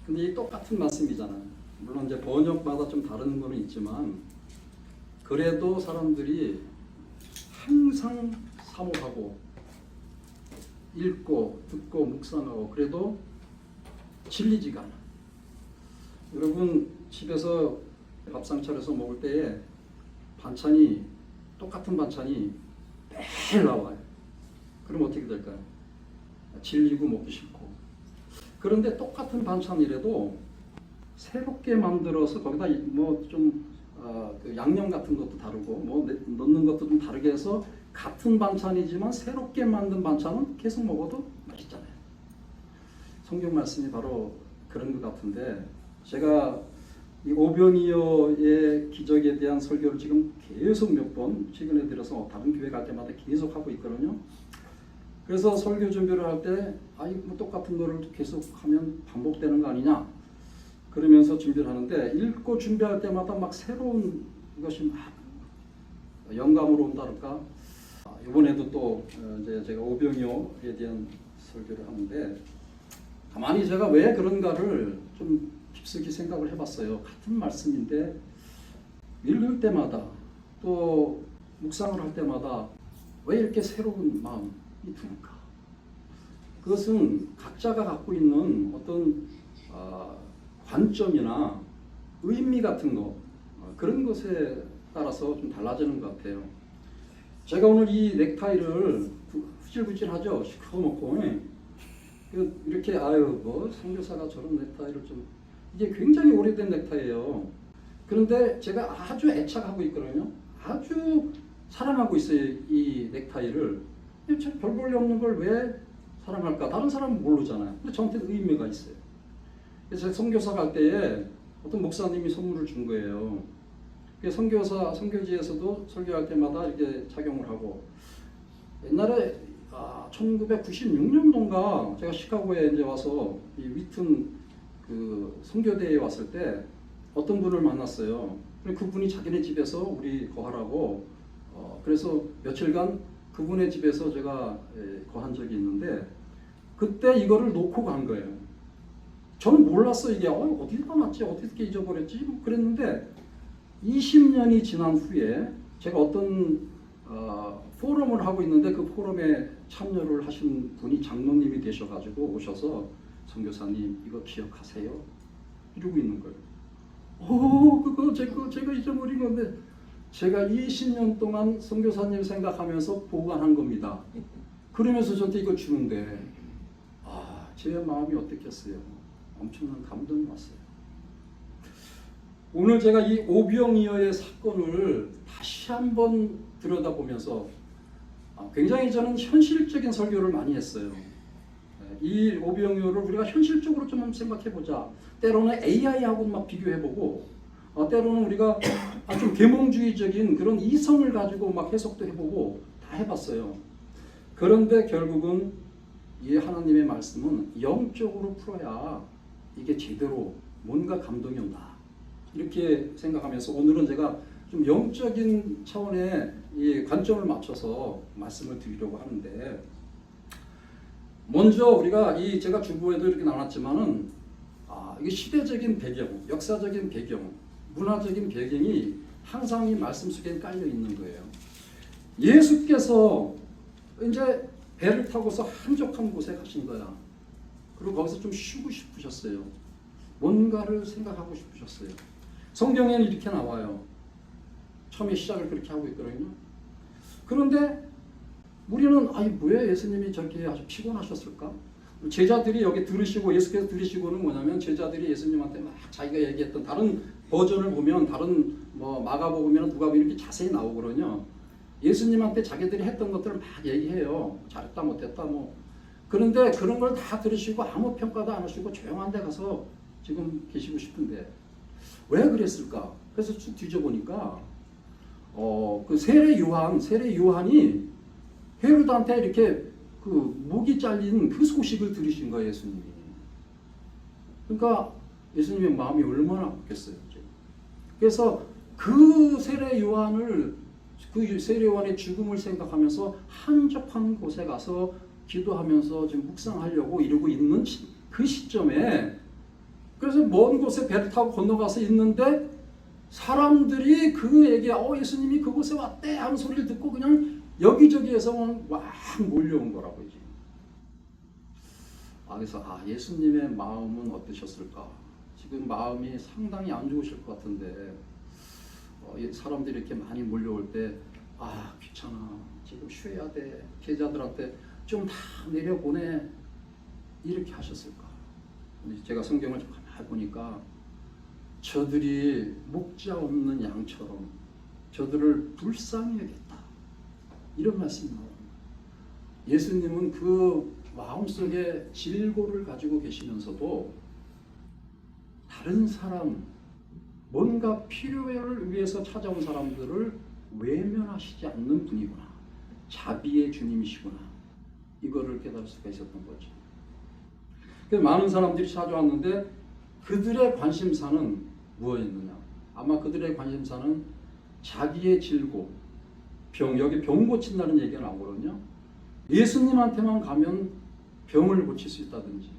근데 이 똑같은 말씀이잖아요. 물론 이제 번역마다 좀 다른 거는 있지만 그래도 사람들이 항상 사모하고 읽고 듣고 묵상하고 그래도 질리지가 않아. 여러분 집에서 밥상 차려서 먹을 때에 반찬이 똑같은 반찬이 매일 나와요. 그럼 어떻게 될까요? 질리고 먹기 싫고. 그런데 똑같은 반찬이라도 새롭게 만들어서 거기다 뭐 좀 그 양념 같은 것도 다르고 뭐 넣는 것도 좀 다르게 해서 같은 반찬이지만 새롭게 만든 반찬은 계속 먹어도 맛있잖아요. 성경 말씀이 바로 그런 것 같은데 제가 이 오병이어의 기적에 대한 설교를 지금 계속 몇 번 최근에 들어서 다른 교회 갈 때마다 계속 하고 있거든요. 그래서 설교 준비를 할 때 뭐 똑같은 거를 계속 하면 반복되는 거 아니냐 그러면서 준비를 하는데 읽고 준비할 때마다 막 새로운 것이 막 영감으로 온다랄까. 이번에도 또 이제 제가 오병이어에 대한 설교를 하는데 가만히 제가 왜 그런가를 좀 깊숙이 생각을 해봤어요. 같은 말씀인데 읽을 때마다 또 묵상을 할 때마다 왜 이렇게 새로운 마음이 드는가? 그것은 각자가 갖고 있는 어떤 관점이나 의미 같은 거 그런 것에 따라서 좀 달라지는 것 같아요. 제가 오늘 이 넥타이를 후질구질하죠. 시커멓고 이렇게 뭐 선교사가 저런 넥타이를 좀 이게 굉장히 오래된 넥타이예요. 그런데 제가 아주 애착하고 있거든요. 아주 사랑하고 있어요. 이 넥타이를. 별 볼일 없는 걸 왜 사랑할까? 다른 사람은 모르잖아요. 근데 저한테는 의미가 있어요. 그래서 제가 선교사 갈 때에 어떤 목사님이 선물을 준 거예요. 선교지에서도 설교할 때마다 이렇게 착용을 하고 옛날에 1996년도인가 제가 시카고에 이제 와서 이 위튼 그 선교대회에 왔을 때 어떤 분을 만났어요. 그분이 자기네 집에서 우리 거하라고 그래서 며칠간 그분의 집에서 제가 거한 적이 있는데 그때 이거를 놓고 간 거예요. 저는 몰랐어 이게 어디다 놨지 어떻게 잊어버렸지 그랬는데 20년이 지난 후에 제가 어떤 포럼을 하고 있는데 그 포럼에 참여를 하신 분이 장로님이 되셔가지고 오셔서 선교사님 이거 기억하세요? 이러고 있는 거예요. 그거 제가 잊어버린 건데 제가 20년 동안 선교사님 생각하면서 보관한 겁니다. 그러면서 저한테 이거 주는데 제 마음이 어땠겠어요? 엄청난 감동이 왔어요. 오늘 제가 이 오병이어의 사건을 다시 한번 들여다보면서 굉장히 저는 현실적인 설교를 많이 했어요. 이 오병이어를 우리가 현실적으로 좀 한번 생각해보자. 때로는 AI하고 막 비교해보고 때로는 우리가 좀 계몽주의적인 그런 이성을 가지고 막 해석도 해보고 다 해봤어요. 그런데 결국은 이 하나님의 말씀은 영적으로 풀어야 이게 제대로 뭔가 감동이 온다. 이렇게 생각하면서 오늘은 제가 좀 영적인 차원의 이 관점을 맞춰서 말씀을 드리려고 하는데 먼저 우리가 제가 주보에도 이렇게 나눴지만은 이게 시대적인 배경, 역사적인 배경, 문화적인 배경이 항상 이 말씀 속에 깔려 있는 거예요. 예수께서 이제 배를 타고서 한적한 곳에 가신 거야. 그리고 거기서 좀 쉬고 싶으셨어요. 뭔가를 생각하고 싶으셨어요. 성경에는 이렇게 나와요. 처음에 시작을 그렇게 하고 있거든요. 그런데 우리는 왜 예수님이 저렇게 아주 피곤하셨을까? 제자들이 여기 들으시고 예수께서 들으시고는 뭐냐면 제자들이 예수님한테 막 자기가 얘기했던 다른 버전을 보면 다른 뭐 마가복음이나 누가복음 이렇게 자세히 나오거든요. 예수님한테 자기들이 했던 것들을 막 얘기해요. 잘했다 못했다 뭐. 그런데 그런 걸 다 들으시고 아무 평가도 안 하시고 조용한 데 가서 지금 계시고 싶은데 왜 그랬을까? 그래서 쭉 뒤져보니까 그 세례 요한이 헤로드한테 이렇게 그 목이 잘린 그 소식을 들으신 거예요, 예수님이. 그러니까 예수님의 마음이 얼마나 아팠겠어요. 그래서 그 세례 요한의 죽음을 생각하면서 한적한 곳에 가서 기도하면서 지금 묵상하려고 이러고 있는 그 시점에 그 그래서 먼 곳에 배를 타고 건너가서 있는데 사람들이 그에게 예수님이 그곳에 왔대 하는 소리를 듣고 그냥 여기저기에서 막 몰려온 거라고 이제. 그래서 예수님의 마음은 어떠셨을까? 지금 마음이 상당히 안 좋으실 것 같은데 사람들이 이렇게 많이 몰려올 때 귀찮아 지금 쉬어야 돼 제자들한테 좀 다 내려보내 이렇게 하셨을까? 제가 성경을 좀 가만히 보니까 저들이 목자 없는 양처럼 저들을 불쌍히 여겼다 이런 말씀이 나옵니다. 예수님은 그 마음속에 질고를 가지고 계시면서도 다른 사람 뭔가 필요를 위해서 찾아온 사람들을 외면하시지 않는 분이구나. 자비의 주님이시구나. 이거를 깨달을 수가 있었던 거죠. 그래서 많은 사람들이 찾아왔는데 그들의 관심사는 무엇이었느냐? 아마 그들의 관심사는 자기의 질고, 여기 병 고친다는 얘기가 나오거든요. 예수님한테만 가면 병을 고칠 수 있다든지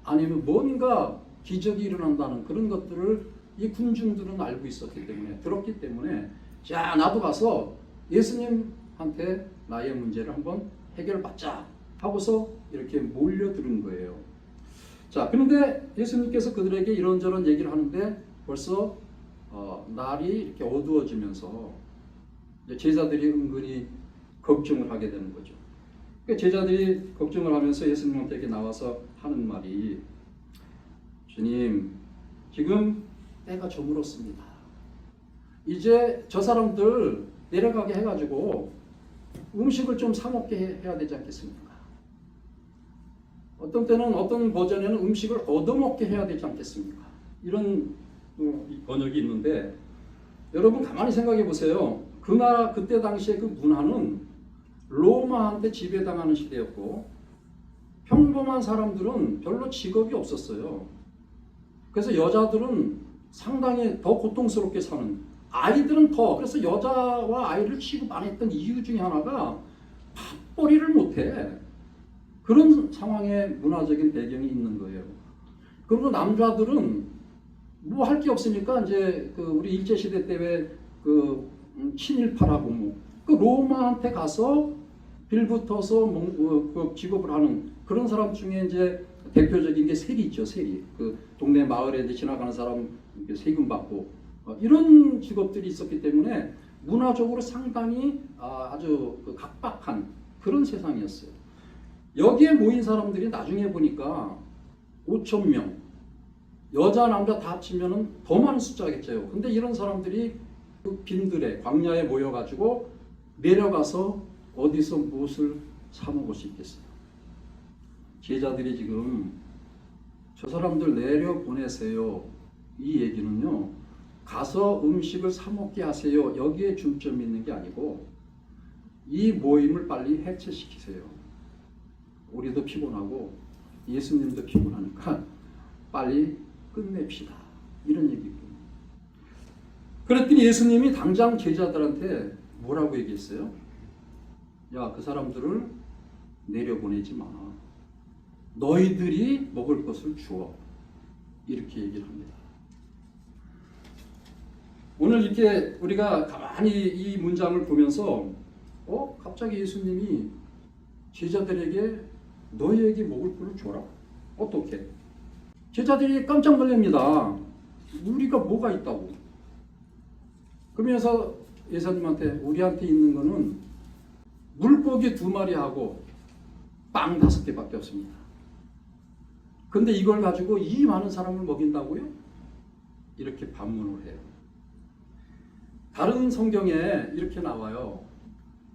아니면 뭔가 기적이 일어난다는 그런 것들을 이 군중들은 알고 있었기 때문에 들었기 때문에 자 나도 가서 예수님한테 나의 문제를 한번 해결받자 하고서 이렇게 몰려드는 거예요. 자 그런데 예수님께서 그들에게 이런저런 얘기를 하는데 벌써 날이 이렇게 어두워지면서 제자들이 은근히 걱정을 하게 되는 거죠. 제자들이 걱정을 하면서 예수님한테 나와서 하는 말이 주님 지금 때가 저물었습니다. 이제 저 사람들 내려가게 해가지고 음식을 좀 사 먹게 해야 되지 않겠습니까? 어떤 때는 어떤 버전에는 음식을 얻어먹게 해야 되지 않겠습니까? 이런 번역이 있는데 여러분 가만히 생각해 보세요. 그때 당시에 그 문화는 로마한테 지배당하는 시대였고 평범한 사람들은 별로 직업이 없었어요. 그래서 여자들은 상당히 더 고통스럽게 사는, 아이들은 더, 그래서 여자와 아이를 취급 안 했던 이유 중에 하나가 밥벌이를 못해. 그런 상황의 문화적인 배경이 있는 거예요. 그리고 남자들은 뭐 할 게 없으니까 이제 우리 일제시대 때에 친일파라고 그 로마한테 가서 빌붙어서 직업을 하는 그런 사람 중에 이제 대표적인 게 세리 있죠, 세리. 동네 마을에 이제 지나가는 사람 세금 받고 이런 직업들이 있었기 때문에 문화적으로 상당히 아주 각박한 그런 세상이었어요. 여기에 모인 사람들이 나중에 보니까 5,000명, 여자 남자 다 합치면은 더 많은 숫자겠죠. 근데 이런 사람들이 그 빈들에 광야에 모여가지고 내려가서 어디서 무엇을 사 먹을 수 있겠어요? 제자들이 지금 저 사람들 내려 보내세요. 이 얘기는요. 가서 음식을 사 먹게 하세요. 여기에 중점이 있는 게 아니고 이 모임을 빨리 해체시키세요. 우리도 피곤하고 예수님도 피곤하니까 빨리 끝냅시다. 이런 얘기고. 그랬더니 예수님이 당장 제자들한테 뭐라고 얘기했어요? 야, 그 사람들을 내려보내지 마. 너희들이 먹을 것을 주어. 이렇게 얘기를 합니다. 오늘 이렇게 우리가 가만히 이 문장을 보면서 갑자기 예수님이 제자들에게 너희에게 먹을 것을 줘라. 어떻게? 제자들이 깜짝 놀랍니다. 우리가 뭐가 있다고. 그러면서 예수님한테 우리한테 있는 거는 물고기 2마리하고 빵 5개밖에 없습니다. 근데 이걸 가지고 이 많은 사람을 먹인다고요? 이렇게 반문을 해요. 다른 성경에 이렇게 나와요.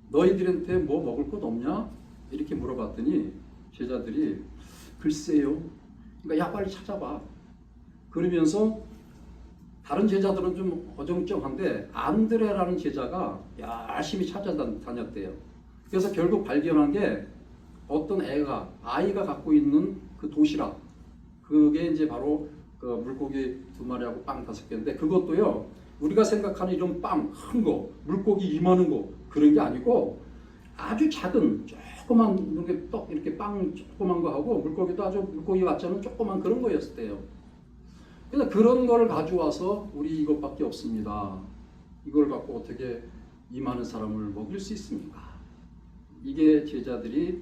너희들한테 뭐 먹을 것 없냐? 이렇게 물어봤더니 제자들이 글쎄요. 그러니까 야 빨리 찾아봐. 그러면서 다른 제자들은 좀 어정쩡한데 안드레라는 제자가 열심히 찾아다녔대요. 그래서 결국 발견한 게 어떤 아이가 갖고 있는 그 도시락, 그게 이제 바로 그 물고기 2마리하고 빵 5개인데 그것도요 우리가 생각하는 이런 빵 큰 거, 물고기 이만한 거 그런 게 아니고 아주 작은 조그만 이렇게 떡 이렇게 빵 조그만 거 하고 물고기도 아주 물고기 같지 않은 조그만 그런 거였대요. 그래서 그런 걸 가져와서 우리 이것밖에 없습니다. 이걸 갖고 어떻게 이 많은 사람을 먹일 수 있습니까? 이게 제자들이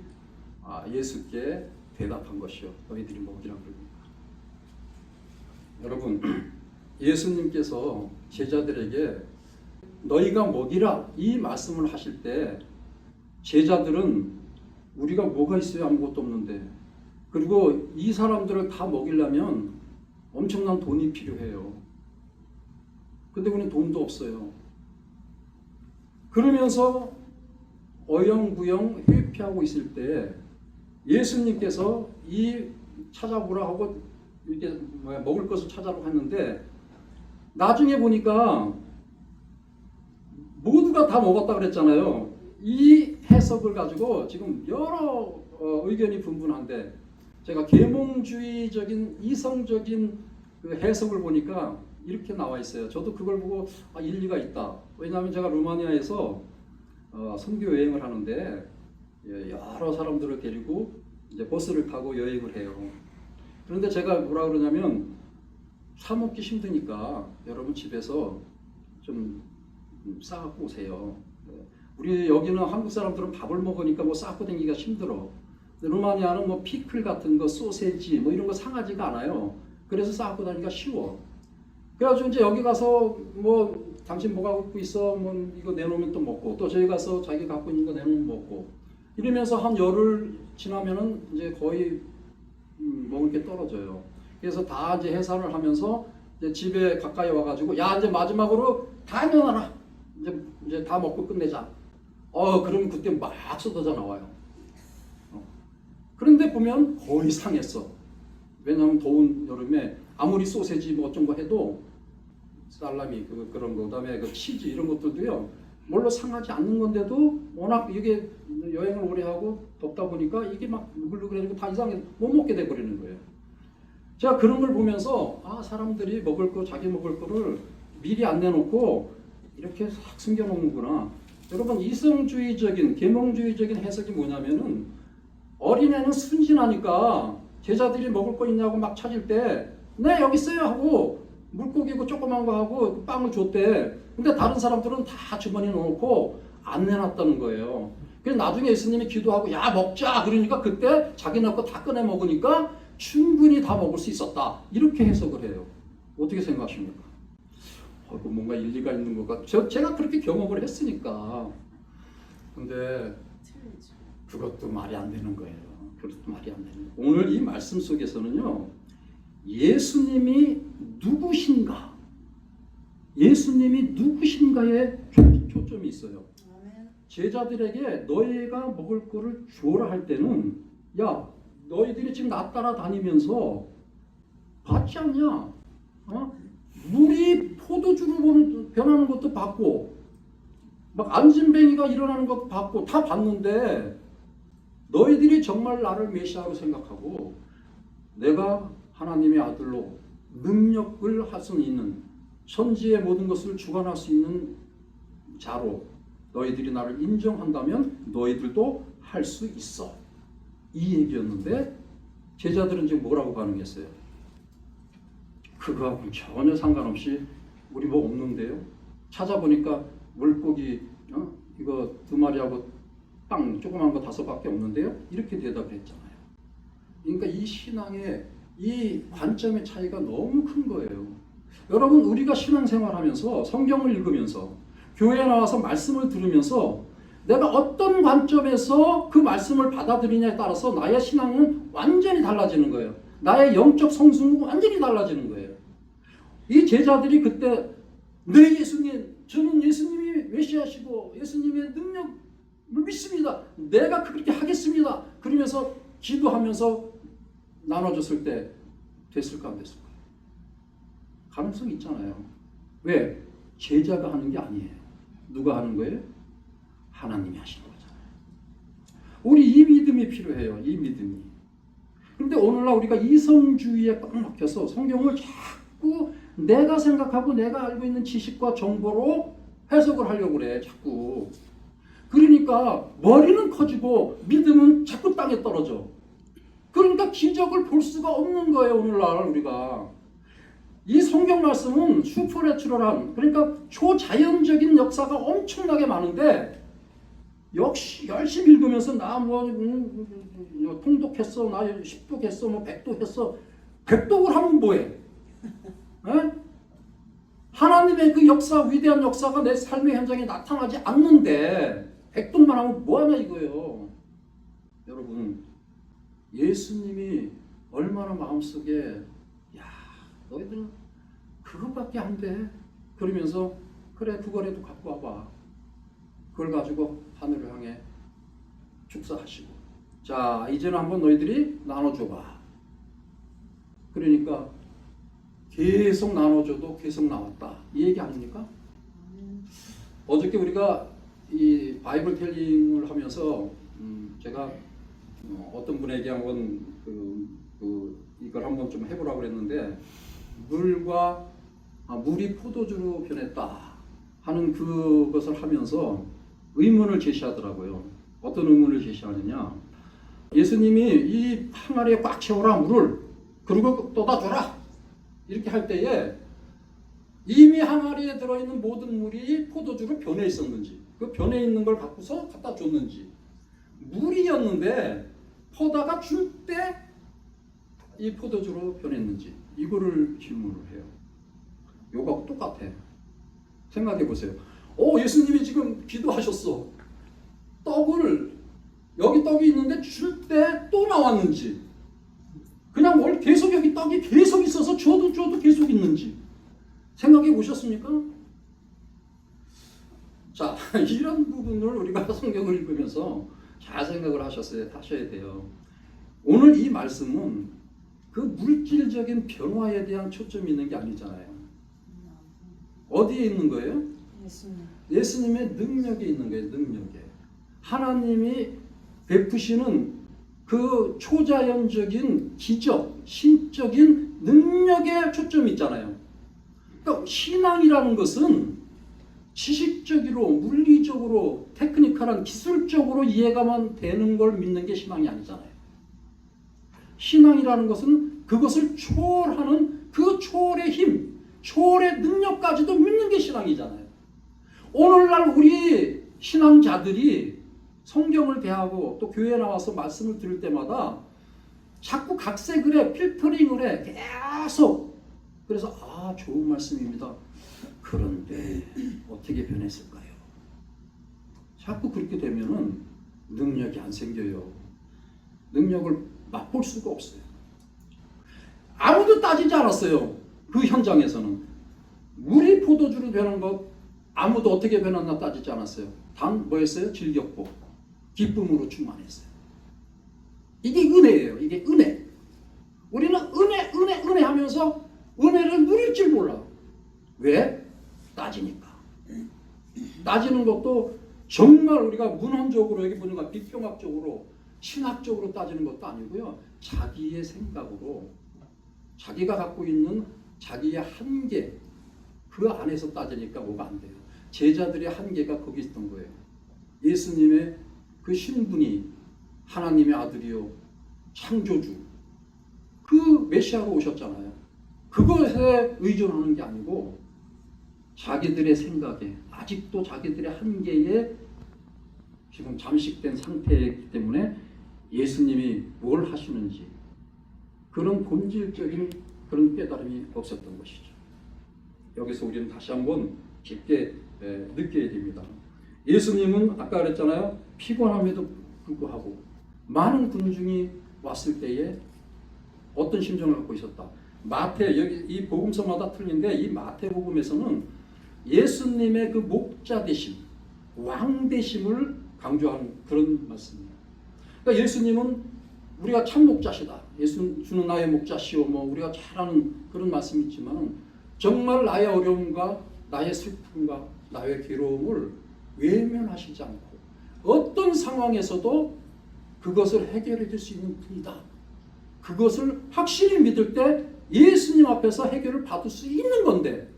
예수께 대답한 것이요. 너희들이 먹이라 그럽니다. 여러분, 예수님께서 제자들에게 너희가 먹이라 이 말씀을 하실 때 제자들은 우리가 뭐가 있어요? 아무것도 없는데. 그리고 이 사람들을 다 먹이려면 엄청난 돈이 필요해요. 근데 우리는 돈도 없어요. 그러면서 어영부영 회피하고 있을 때 예수님께서 이 찾아보라 하고 이렇게 먹을 것을 찾아보고 했는데 나중에 보니까 모두가 다 먹었다 그랬잖아요. 이 해석을 가지고 지금 여러 의견이 분분한데 제가 계몽주의적인 이성적인 그 해석을 보니까 이렇게 나와 있어요. 저도 그걸 보고 일리가 있다. 왜냐하면 제가 루마니아에서 선교 여행을 하는데 여러 사람들을 데리고 이제 버스를 타고 여행을 해요. 그런데 제가 뭐라 그러냐면 사 먹기 힘드니까 여러분 집에서 좀 싸갖고 오세요. 우리 여기는 한국 사람들은 밥을 먹으니까 뭐 싸갖고 다니기가 힘들어. 루마니아는 뭐 피클 같은 거, 소세지 뭐 이런 거 상하지가 않아요. 그래서 싸갖고 다니기가 쉬워. 그래가지고 이제 여기 가서 뭐 당신 뭐 갖고 있어? 뭐 이거 내놓으면 또 먹고 또 저희 가서 자기 갖고 있는 거 내놓으면 먹고 이러면서 한 열흘 지나면은 이제 거의 먹을 게 떨어져요. 그래서 다 이제 해산을 하면서 이제 집에 가까이 와가지고 야 이제 마지막으로 다 내놔라. 이제 다 먹고 끝내자. 그러면 그때 막 쏟아져 나와요. 그런데 보면 거의 상했어. 왜냐하면 더운 여름에 아무리 소세지 뭐 어쩐 거 해도 살라미 그런 거 그다음에 그 치즈 이런 것들도요 물론 상하지 않는 건데도 워낙 이게 여행을 오래 하고 덥다 보니까 이게 막 누글누글해지고 다 이상해 못 먹게 돼 버리는 거예요. 제가 그런 걸 보면서 사람들이 먹을 거 자기 먹을 거를 미리 안 내놓고 이렇게 싹 숨겨놓는구나. 여러분 이성주의적인 계몽주의적인 해석이 뭐냐면은 어린애는 순진하니까 제자들이 먹을 거 있냐고 막 찾을 때 네 여기 있어요 하고 물고기고 조그만 거 하고 빵을 줬대. 근데 다른 사람들은 다 주머니에 넣어놓고 안 내놨다는 거예요. 그래서 나중에 예수님이 기도하고 야 먹자 그러니까 그때 자기네 거 다 꺼내 먹으니까 충분히 다 먹을 수 있었다. 이렇게 해석을 해요. 어떻게 생각하십니까? 뭔가 일리가 있는 것 같아요. 제가 그렇게 경험을 했으니까. 근데 그것도 말이 안 되는 거예요. 그것도 말이 안 되는 거예요. 오늘 이 말씀 속에서는요. 예수님이 누구신가? 예수님이 누구신가에 초점이 있어요. 제자들에게 너희가 먹을 거를 주어라 할 때는 야 너희들이 지금 나 따라다니면서 봤지 않냐? 물이 포도주로 변하는 것도 봤고 막 안진뱅이가 일어나는 것도 봤고 다 봤는데 너희들이 정말 나를 메시아로 생각하고 내가 하나님의 아들로 능력을 할 수 있는 천지의 모든 것을 주관할 수 있는 자로 너희들이 나를 인정한다면 너희들도 할 수 있어. 이 얘기였는데 제자들은 지금 뭐라고 반응했어요? 그거하고 전혀 상관없이 우리 뭐 없는데요? 찾아보니까 물고기 이거 2마리하고 빵 조그만 거 5밖에 없는데요? 이렇게 대답했잖아요. 그러니까 이 신앙의 이 관점의 차이가 너무 큰 거예요. 여러분 우리가 신앙생활하면서 성경을 읽으면서 교회에 나와서 말씀을 들으면서 내가 어떤 관점에서 그 말씀을 받아들이냐에 따라서 나의 신앙은 완전히 달라지는 거예요. 나의 영적 성숙은 완전히 달라지는 거예요. 이 제자들이 그때 네 예수님, 저는 예수님이 메시아시고 예수님의 능력을 믿습니다. 내가 그렇게 하겠습니다. 그러면서 기도하면서 나눠줬을 때 됐을까 안 됐을까? 가능성이 있잖아요. 왜? 제자가 하는 게 아니에요. 누가 하는 거예요? 하나님이 하시는 거잖아요. 우리 이 믿음이 필요해요. 이 믿음이. 그런데 오늘날 우리가 이성주의에 꽉 막혀서 성경을 자꾸 내가 생각하고 내가 알고 있는 지식과 정보로 해석을 하려고 그래. 자꾸. 그러니까 머리는 커지고 믿음은 자꾸 땅에 떨어져. 그러니까 기적을 볼 수가 없는 거예요. 오늘날 우리가. 이 성경 말씀은 슈퍼내추럴한, 그러니까 초자연적인 역사가 엄청나게 많은데 역시 열심히 읽으면서 나 뭐 통독했어, 나 10독했어, 뭐 100독했어. 100독을 하면 뭐해? 에? 하나님의 그 역사, 위대한 역사가 내 삶의 현장에 나타나지 않는데 100독만 하면 뭐하냐 이거예요. 여러분, 예수님이 얼마나 마음속에 야, 너희들 그것밖에 안 돼. 그러면서 그래, 그거라도 갖고 와봐. 그걸 가지고 하늘을 향해 축사하시고, 자, 이제는 한번 너희들이 나눠줘봐. 그러니까 계속 나눠줘도 계속 나왔다, 이 얘기 아닙니까? 어저께 우리가 이 바이블 텔링을 하면서 제가 어떤 분에게 한번 이걸 한번 좀 해보라고 그랬는데, 물이 포도주로 변했다 하는 그것을 하면서 의문을 제시하더라고요. 어떤 의문을 제시하느냐, 예수님이 이 항아리에 꽉 채워라 물을, 그리고 떠다줘라 이렇게 할 때에 이미 항아리에 들어있는 모든 물이 포도주로 변해 있었는지, 그 변해 있는 걸 갖고서 갖다 줬는지, 물이었는데 퍼다가 줄 때 이 포도주로 변했는지, 이거를 질문을 해요. 요거하고 똑같아. 생각해 보세요. 예수님이 지금 기도하셨어. 여기 떡이 있는데 줄 때 또 나왔는지, 그냥 뭘 계속 여기 떡이 계속 있어서 줘도 계속 있는지 생각해 보셨습니까? 자, 이런 부분을 우리가 성경을 읽으면서 잘 생각을 하셔야 돼요. 오늘 이 말씀은 그 물질적인 변화에 대한 초점이 있는 게 아니잖아요. 어디에 있는 거예요? 예수님의 능력에 있는 거예요. 능력에. 하나님이 베푸시는 그 초자연적인 기적, 신적인 능력에 초점이 있잖아요. 그러니까 신앙이라는 것은 지식적으로, 물리적으로, 테크니컬한, 기술적으로 이해가만 되는 걸 믿는 게 신앙이 아니잖아요. 신앙이라는 것은 그것을 초월하는 그 초월의 힘, 초월의 능력까지도 믿는 게 신앙이잖아요. 오늘날 우리 신앙자들이 성경을 대하고 또 교회에 나와서 말씀을 들을 때마다 자꾸 각색을 해, 필터링을 해, 계속. 그래서 좋은 말씀입니다. 그런데 어떻게 변했을까요? 자꾸 그렇게 되면은 능력이 안 생겨요. 능력을 맛볼 수가 없어요. 아무도 따지지 않았어요. 그 현장에서는 물이 포도주로 변한 것 아무도 어떻게 변했나 따지지 않았어요. 단 뭐였어요? 즐겼고 기쁨으로 충만했어요. 이게 은혜예요. 이게 은혜. 우리는 은혜 하면서 은혜를 누릴 줄 몰라. 왜? 따지니까. 따지는 것도 정말 우리가 문헌적으로 여기 보니까 비평학적으로 신학적으로 따지는 것도 아니고요. 자기의 생각으로 자기가 갖고 있는 자기의 한계, 그 안에서 따지니까 뭐가 안 돼요. 제자들의 한계가 거기 있던 거예요. 예수님의 그 신분이 하나님의 아들이요, 창조주, 그 메시아로 오셨잖아요. 그것에 의존하는 게 아니고 자기들의 생각에, 아직도 자기들의 한계에 지금 잠식된 상태이기 때문에 예수님이 뭘 하시는지 그런 본질적인 그런 깨달음이 없었던 것이죠. 여기서 우리는 다시 한번 깊게 느껴야 됩니다. 예수님은 아까 그랬잖아요. 피곤함에도 불구하고 많은 군중이 왔을 때에 어떤 심정을 갖고 있었다. 여기 이 복음서마다 틀린데 이 마태복음에서는 예수님의 그 목자 되심, 왕 되심을 강조하는 그런 말씀입니다. 그러니까 예수님은 우리가 참 목자시다. 예수는 나의 목자시오. 우리가 잘 아는 그런 말씀이 있지만 정말 나의 어려움과 나의 슬픔과 나의 괴로움을 외면하시지 않고 어떤 상황에서도 그것을 해결해 줄 수 있는 분이다. 그것을 확실히 믿을 때 예수님 앞에서 해결을 받을 수 있는 건데,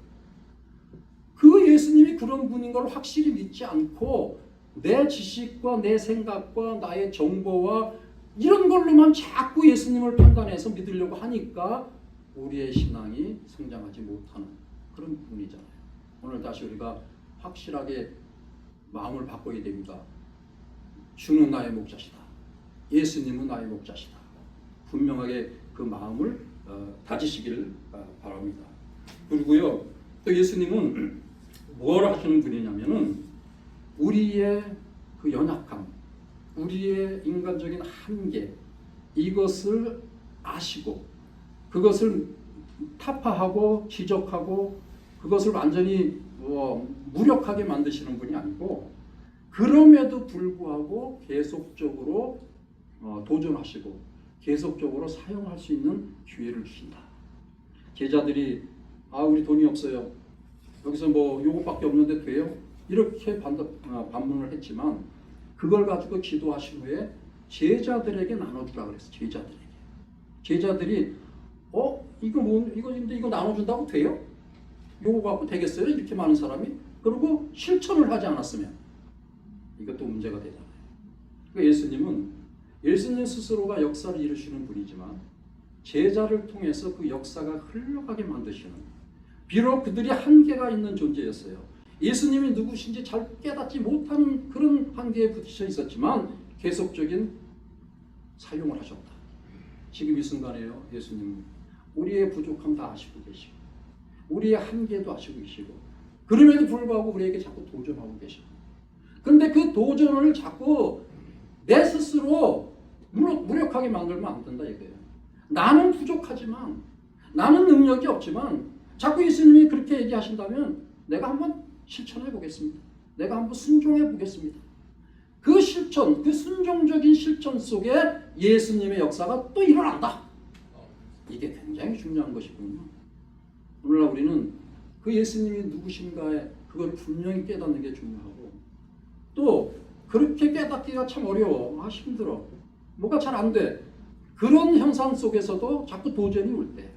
그 예수님이 그런 분인 걸 확실히 믿지 않고 내 지식과 내 생각과 나의 정보와 이런 걸로만 자꾸 예수님을 판단해서 믿으려고 하니까 우리의 신앙이 성장하지 못하는 그런 부분이잖아요. 오늘 다시 우리가 확실하게 마음을 바꿔야 됩니다. 주는 나의 목자시다. 예수님은 나의 목자시다. 분명하게 그 마음을 다지시기를 바랍니다. 그리고요, 또 예수님은 뭘 하시는 분이냐면은 우리의 그 연약함, 우리의 인간적인 한계, 이것을 아시고 그것을 타파하고 지적하고 그것을 완전히 무력하게 만드시는 분이 아니고, 그럼에도 불구하고 계속적으로 도전하시고 계속적으로 사용할 수 있는 기회를 주신다. 제자들이 우리 돈이 없어요. 여기서 뭐 요것밖에 없는데 돼요? 이렇게 반문을 했지만 그걸 가지고 기도하신 후에 제자들에게 나눠주라 그랬어요. 제자들이 이거 나눠준다고 돼요? 요거 갖고 되겠어요? 이렇게 많은 사람이? 그리고 실천을 하지 않았으면 이것도 문제가 되잖아요. 그러니까 예수님 스스로가 역사를 이루시는 분이지만 제자를 통해서 그 역사가 흘러가게 만드시는, 비록 그들이 한계가 있는 존재였어요. 예수님이 누구신지 잘 깨닫지 못하는 그런 한계에 부딪혀 있었지만 계속적인 사용을 하셨다. 지금 이 순간에요, 예수님은 우리의 부족함 다 아시고 계시고 우리의 한계도 아시고 계시고, 그럼에도 불구하고 우리에게 자꾸 도전하고 계시고, 그런데 그 도전을 자꾸 내 스스로 무력하게 만들면 안 된다 이거예요. 나는 부족하지만, 나는 능력이 없지만 자꾸 예수님이 그렇게 얘기하신다면 내가 한번 실천해 보겠습니다. 내가 한번 순종해 보겠습니다. 그 실천, 그 순종적인 실천 속에 예수님의 역사가 또 일어난다. 이게 굉장히 중요한 것이군요. 오늘날 우리는 그 예수님이 누구신가에 그걸 분명히 깨닫는 게 중요하고, 또 그렇게 깨닫기가 참 어려워. 힘들어. 뭐가 잘 안 돼. 그런 현상 속에서도 자꾸 도전이 올 때,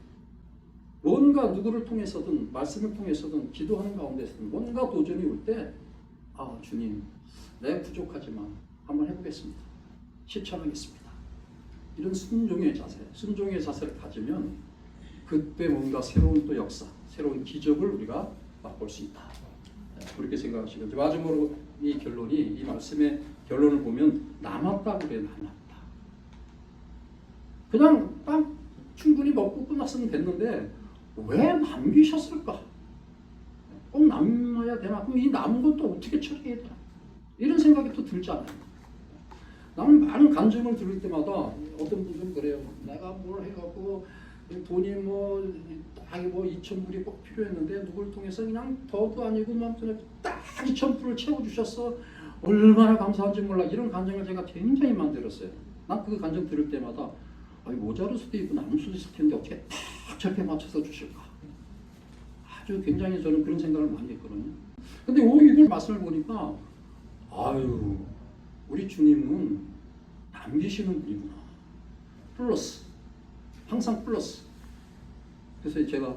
뭔가 누구를 통해서든 말씀을 통해서든 기도하는 가운데서든 뭔가 도전이 올 때, 주님, 내가 부족하지만 한번 해보겠습니다. 실천하겠습니다. 이런 순종의 자세를 가지면 그때 뭔가 새로운 또 역사, 새로운 기적을 우리가 맛볼 수 있다. 그렇게 생각하시고, 마지막으로 이 말씀의 결론을 보면 남았다 그래. 남았다. 그냥 딱 충분히 먹고 끝났으면 됐는데 왜 남기셨을까? 꼭 남아야 되나? 그럼 이 남은 건 또 어떻게 처리해야 되나? 이런 생각이 또 들잖아요. 나는 많은 간증을 들을 때마다 어떤 분들은 그래요. 내가 뭘 해갖고 돈이 뭐 2,000불이 꼭 필요했는데 누굴 통해서 그냥 더도 아니고 딱 2,000불을 채워주셨어. 얼마나 감사한지 몰라. 이런 간증을 제가 굉장히 많이 들었어요. 난 그 간증 들을 때마다 모자랄 수도 있고 남을 수도 있을 텐데 어떻게 딱 저렇게 맞춰서 주실까? 아주 굉장히 저는 그런 생각을 많이 했거든요. 근데 오늘 이걸 말씀을 보니까 우리 주님은 남기시는 분이구나. 플러스, 항상 플러스. 그래서 제가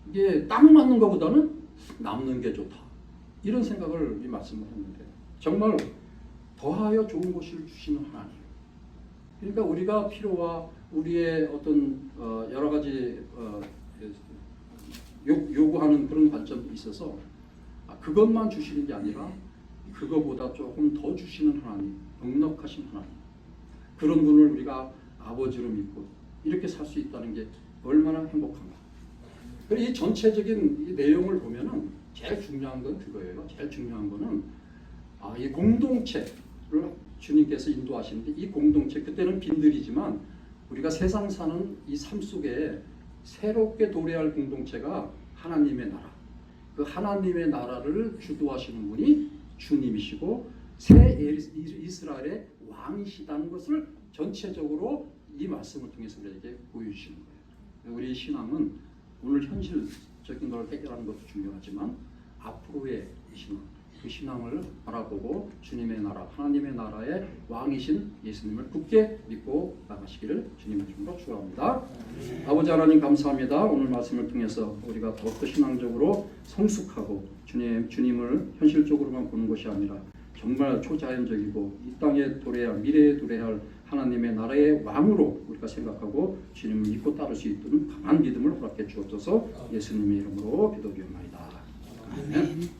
이게 딱 맞는 것보다는 남는 게 좋다. 이런 생각을 이 말씀을 했는데, 정말 더하여 좋은 것을 주시는 하나님. 그러니까 우리가 필요와 우리의 어떤 여러 가지 요구하는 그런 관점이 있어서 그것만 주시는 게 아니라 그거보다 조금 더 주시는 하나님, 넉넉하신 하나님, 그런 분을 우리가 아버지로 믿고 이렇게 살 수 있다는 게 얼마나 행복한가. 그리고 이 전체적인 이 내용을 보면은 제일 중요한 건 그거예요. 제일 중요한 거는 이 공동체를 주님께서 인도하시는데, 이 공동체, 그때는 빈들이지만 우리가 세상 사는 이 삶 속에 새롭게 도래할 공동체가 하나님의 나라, 그 하나님의 나라를 주도하시는 분이 주님이시고 새 이스라엘의 왕이시다는 것을 전체적으로 이 말씀을 통해서 우리에게 보여주시는 거예요. 우리의 신앙은 오늘 현실적인 걸 해결하는 것도 중요하지만 앞으로의 신앙, 그 신앙을 바라보고 주님의 나라, 하나님의 나라의 왕이신 예수님을 굳게 믿고 나가시기를 주님의 이름으로 축원합니다. 아버지 하나님 감사합니다. 오늘 말씀을 통해서 우리가 더욱더 신앙적으로 성숙하고 주님을 현실적으로만 보는 것이 아니라 정말 초자연적이고 이 땅에 도래할, 미래에 도래할 하나님의 나라의 왕으로 우리가 생각하고 주님을 믿고 따를 수 있는 강한 믿음을 허락해 주옵소서. 예수님의 이름으로 기도드리옵나이다. 아멘.